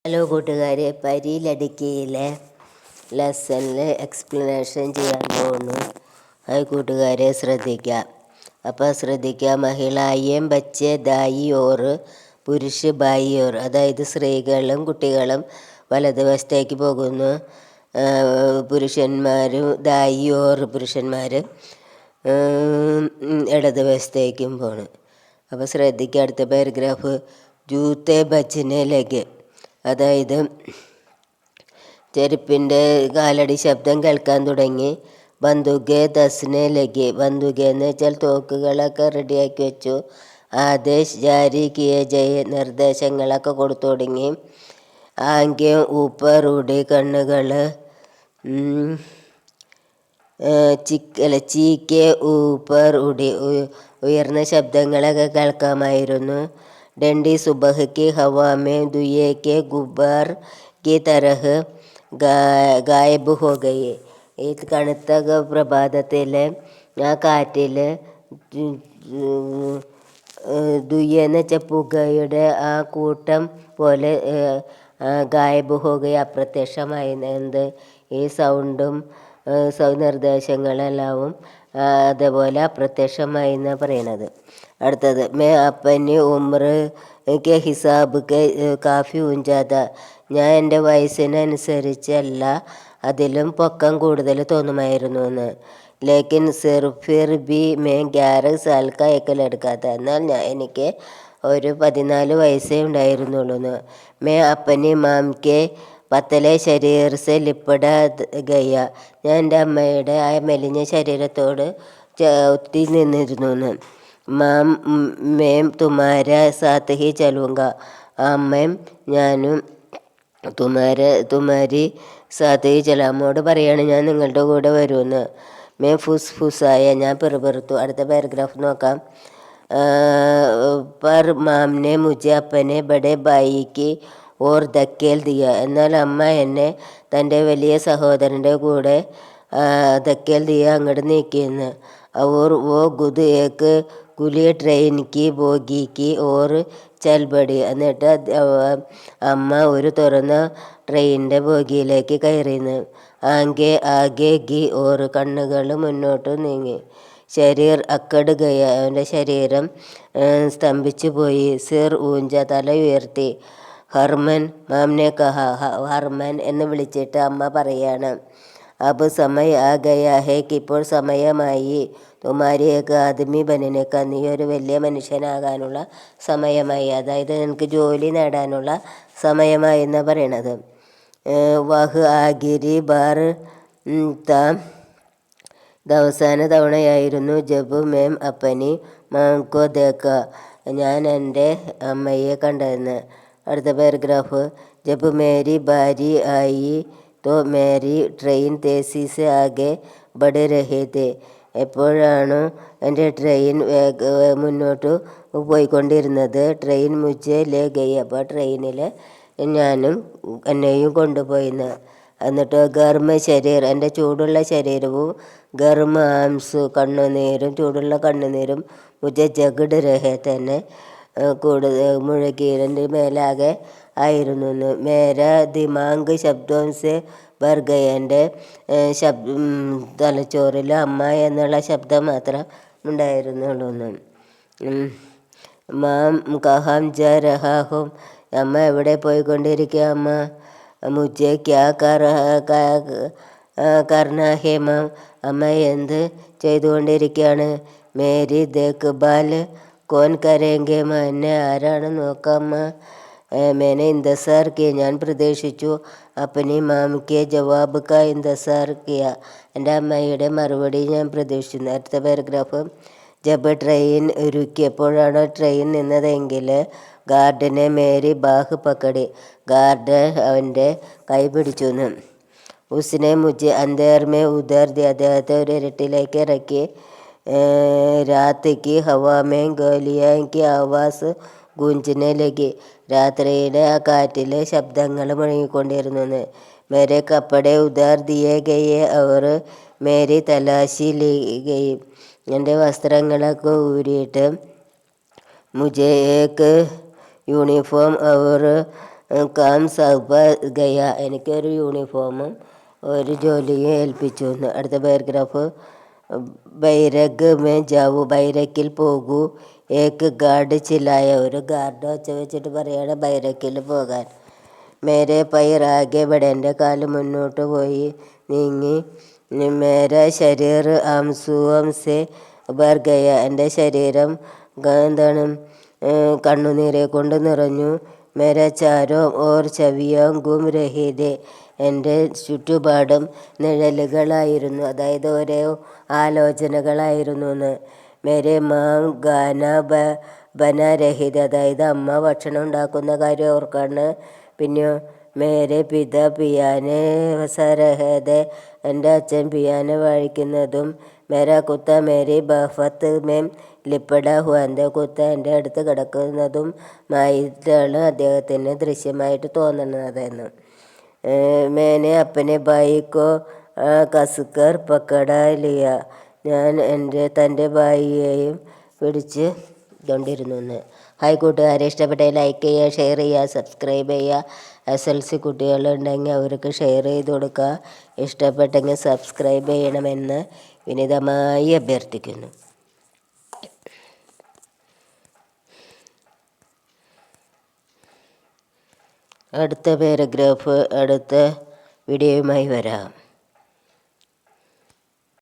Hello കൂട്ടുകാരെ, പരിലടിക്കയിലെ ലെസണിൽ explanation ചെയ്യാൻ പോകുന്നു. അത് കൂട്ടുകാരെ ശ്രദ്ധിക്കുക. അപ്പോൾ ശ്രദ്ധിക്കുക. മഹിളായേം ബച്ചെ ദായി ഓർ പുരുഷ ബായി ഓർ, അതായത് സ്ത്രീകളും കുട്ടികളും വലതുവശത്തേക്ക് പോകുന്നു, പുരുഷന്മാരും ദായി ഓർ പുരുഷന്മാർ ഇടതുവശത്തേക്കും പോണ്. അപ്പോൾ ശ്രദ്ധിക്കുക. അടുത്ത പാരഗ്രാഫ്. ജൂത്തെ ബച്ചനെ ലഗെ, അതായത് ചെരുപ്പിൻ്റെ കാലടി ശബ്ദം കേൾക്കാൻ തുടങ്ങി. ബന്ദുകെ ദസ്നെ ലഗെ, ബന്ദുക എന്ന് വെച്ചാൽ തോക്കുകളൊക്കെ റെഡിയാക്കി വെച്ചു. ആദേശ് ജാരി കിയെ ജയ, നിർദ്ദേശങ്ങളൊക്കെ കൊടുത്തു തുടങ്ങി. ആംഗ്യം ഊപ്പർ ഉടി, കണ്ണുകൾ ചീക്കെ ഊപ്പർ ഉടി, ഉയർന്ന ശബ്ദങ്ങളൊക്കെ കേൾക്കാമായിരുന്നു. डंडी सुबह की हवा में दुए के गुब्बार की तरह गायब हो गई. ഈ കണുത്ത പ്രഭാതത്തിൽ ആ കാറ്റിൽ ദുയ്യെന്ന് വെച്ചാൽ പുകയുടെ ആ കൂട്ടം പോലെ ഗായബ് ഹോ ഗയി, അപ്രത്യക്ഷമായി. എന്ത് ഈ സൗണ്ടും നിർദ്ദേശങ്ങളെല്ലാം അതേപോലെ അപ്രത്യക്ഷമായി എന്നാണ് പറയണത്. അടുത്തത്. മേ അപ്പന് ഉമ്ര കെ ഹിസാബ് കെ കാഫി ഊഞ്ചാത, ഞാൻ എൻ്റെ വയസ്സിനനുസരിച്ചല്ല, അതിലും പൊക്കം കൂടുതൽ തോന്നുമായിരുന്നു എന്ന്. ലേക്കിൻ ഫിർ ബി മേ 11 സാൽ കാ ഏക ലഡ്കാ താ, എന്നാൽ എനിക്ക് ഒരു 14 വയസ്സേ ഉണ്ടായിരുന്നുള്ളൂ എന്ന്. മേ അപ്പനി മാം കെ പത്തലെ ശരീർ സെ ലിപ്പട ഗയ, ഞാൻ എൻ്റെ അമ്മയുടെ ആ മെലിഞ്ഞ ശരീരത്തോട് ഒത്തി നിന്നിരുന്നു എന്ന്. മാം മേം തുമാര സാത്ത് ഹി ചലൂങ്ക, അമ്മയും ഞാനും തുമാരി സാത്ത് ഹി ചല, അമ്മോട് പറയാണ് ഞാൻ നിങ്ങളുടെ കൂടെ വരുമെന്ന്. മേ ഫുസ് ഫുസായ, ഞാൻ പെറുപെറുത്തു. അടുത്ത പാരഗ്രാഫ് നോക്കാം. പർ മാംനെ മുझे അപ്പനെ ബഡേ ബായിക്ക് ഓർ ധക്കേൽ ദിയ, എന്നാൽ അമ്മ എന്നെ തൻ്റെ വലിയ സഹോദരൻ്റെ കൂടെ ധക്കേൽ ദിയ, അങ്ങോട്ട് നീക്കിയെന്ന്. और वो खुद एक खुली ट्रेन की बोगी की और चल पड़ी, എന്നിട്ട് അമ്മ ഒരു തുറന്ന ട്രെയിനിൻ്റെ ബോഗിയിലേക്ക് കയറിയെന്ന്. ആകെ ആകെ ഗി ഓർ, കണ്ണുകൾ മുന്നോട്ട് നീങ്ങി. ശരീർ അക്കട് ഗയ, അവൻ്റെ ശരീരം സ്തംഭിച്ചു പോയി. സിർ ഊഞ്ച, തല ഉയർത്തി. ഹർമൻ മാംനെ കഹ, ഹർമൻ എന്ന് വിളിച്ചിട്ട് അമ്മ പറയാണ്. അബ് സമയ ആ ഗയ ഹേ, ഇപ്പോൾ സമയമായി. തുമാരി ഏക ആദ്മി ബനനേക്ക, നീ ഒരു വലിയ മനുഷ്യനാകാനുള്ള സമയമായി, അതായത് നിനക്ക് ജോലി നേടാനുള്ള സമയമായി എന്നാണ് പറയണത്. വഹ് ആഗിരി ബാർ താം, ഇത് അവസാന തവണയായിരുന്നു. ജബ് മേം അപ്പനി മാംകോ ദേക്ക, ഞാൻ എൻ്റെ അമ്മയെ കണ്ടതെന്ന്. അടുത്ത പാരഗ്രാഫ്. ജബ് മേരി ബാരി ആയി തോ മേരി ട്രെയിൻ തേസി സെ ആകെ ബഡ് രഹേ തേ, എപ്പോഴാണോ എൻ്റെ ട്രെയിൻ മുന്നോട്ട് പോയിക്കൊണ്ടിരുന്നത്. ട്രെയിൻ മുझे ലേ ഗയി, അപ്പോൾ ട്രെയിനിൽ എന്നെയും കൊണ്ടുപോയിന്ന്. എന്നിട്ട് ഗർമ ശരീർ, എൻ്റെ ചൂടുള്ള ശരീരവും, ഗർമ ആംസു, കണ്ണുനീരും, ചൂടുള്ള കണ്ണുനീരും, മുझे ജഗഡ് രഹേ, തന്നെ മുഴുകിൻ്റെ മേലാകെ ആയിരുന്നു എന്ന്. മേര ദിമാങ്ക് ശബ്ദം സെ ഭർ ഗയ, എൻ്റെ തലച്ചോറിൽ അമ്മ എന്നുള്ള ശബ്ദം മാത്രം ഉണ്ടായിരുന്നുള്ളൂ എന്ന്. മാം കഹാം ജാ രഹാ ഹും, അമ്മ എവിടെ പോയിക്കൊണ്ടിരിക്കുക അമ്മ. മുझे ക്യാ കർനാ ഹേ മാം, അമ്മ എന്ത് ചെയ്തുകൊണ്ടിരിക്കുകയാണ്. മേരി ദേഖ് ബാൽ കോൻ കരേങ്കെ, എന്നെ ആരാണ് നോക്കാമ്മ. മേനെ ഇന്തസാർ കിയ, ഞാൻ പ്രതീക്ഷിച്ചു. അപ്പനി മാമിക്ക് ജവാബ് കാ ഇന്തസാർ കിയ, എൻ്റെ അമ്മയുടെ മറുപടി ഞാൻ പ്രതീക്ഷിച്ചു. അടുത്ത പാരഗ്രാഫ്. ജബ് ട്രെയിൻ രുക്കി, എപ്പോഴാണോ ട്രെയിൻ നിന്നതെങ്കിൽ. ഗാർഡിനെ മേരി ബാഹ് പക്കടി, ഗാർഡ് അവൻ്റെ കൈ പിടിച്ചു എന്ന്. ഉസ്നെ മുझे അന്തേർ മേ ഉദർ ദി, അദ്ദേഹത്തെ ഒരു ഇരുട്ടിലേക്ക് ഇറക്കി. രാത് കി ഹവാ മേ ഗോലിയാ കി ആവാസ് ഗൂഞ്ചനെ ലഗി, രാത്രിയിലെ ആ കാറ്റിൽ ശബ്ദങ്ങൾ മുഴങ്ങിക്കൊണ്ടിരുന്നു. മേരെ കപ്പടെ ഉദാർ ദിയേ ഗയെ അവർ മേരി തലാശി ലി ഗയി, എൻ്റെ വസ്ത്രങ്ങളൊക്കെ ഊരിയിട്ട്. മുझे ഏക് യൂണിഫോം അവർ കാം സൗപ ഗയ, എനിക്കൊരു യൂണിഫോമും ഒരു ജോലിയും ഏൽപ്പിച്ചു എന്ന്. അടുത്ത പാരഗ്രാഫ്, ബൈരഗ് മേ ജാവു, ബൈരക്കിൽ പോകൂ. ഏക്ക് ഗാർഡ് ചിലായ, ഒരു ഗാർഡ് ഒച്ച വെച്ചിട്ട് പറയാണ് ബൈരക്കിൽ പോകാൻ. മേരെ പൈർ ആകെ ബടെ, എൻ്റെ കാല് മുന്നോട്ട് പോയി നീങ്ങി. മേര ശരീർ ആംസുവം സെ ഭർ ഗയ, എൻ്റെ ശരീരം എന്താണ് കണ്ണുനീരെ കൊണ്ട് നിറഞ്ഞു. മേര ചാരോ ഓർ ചവിയാം ഗും രഹീദേ, എൻ്റെ ചുറ്റുപാടും നിഴലുകളായിരുന്നു, അതായത് ഓരോ ആലോചനകളായിരുന്നു എന്ന്. മേരെ മാം ഗാന ബന രഹിത, അതായത് അമ്മ ഭക്ഷണം ഉണ്ടാക്കുന്ന കാര്യം ഓർക്കാണ്. പിന്നെയോ മേരെ പിത പിയാനെ സരഹദ്, എൻ്റെ അച്ഛൻ പിയാന വായിക്കുന്നതും. മേരാ കുത്ത മേരി ബഫത്ത് മേം ലിപ്പട ഹുവ, എൻ്റെ കുത്ത എൻ്റെ അടുത്ത് കിടക്കുന്നതും മായിട്ടാണ് അദ്ദേഹത്തിന് ദൃശ്യമായിട്ട് തോന്നുന്നതെന്ന്. മേനെ അപ്പനെ ബായിക്കോ കസുക്കർ പക്കട ലിയ, ഞാൻ തൻ്റെ ബായിയെയും പിടിച്ച് കൊണ്ടിരുന്നു എന്ന്. ഹായ് കൂട്ടുകാരെ, ഇഷ്ടപ്പെട്ട ലൈക്ക് ചെയ്യുക, ഷെയർ ചെയ്യുക, സബ്സ്ക്രൈബ് ചെയ്യുക. SLC കുട്ടികളുണ്ടെങ്കിൽ അവർക്ക് ഷെയർ ചെയ്ത് കൊടുക്കുക. ഇഷ്ടപ്പെട്ടെങ്കിൽ സബ്സ്ക്രൈബ് ചെയ്യണമെന്ന് വിനീതമായി അഭ്യർത്ഥിക്കുന്നു. അടുത്ത പാരഗ്രാഫ് അടുത്ത വീഡിയോയുമായി വരാം.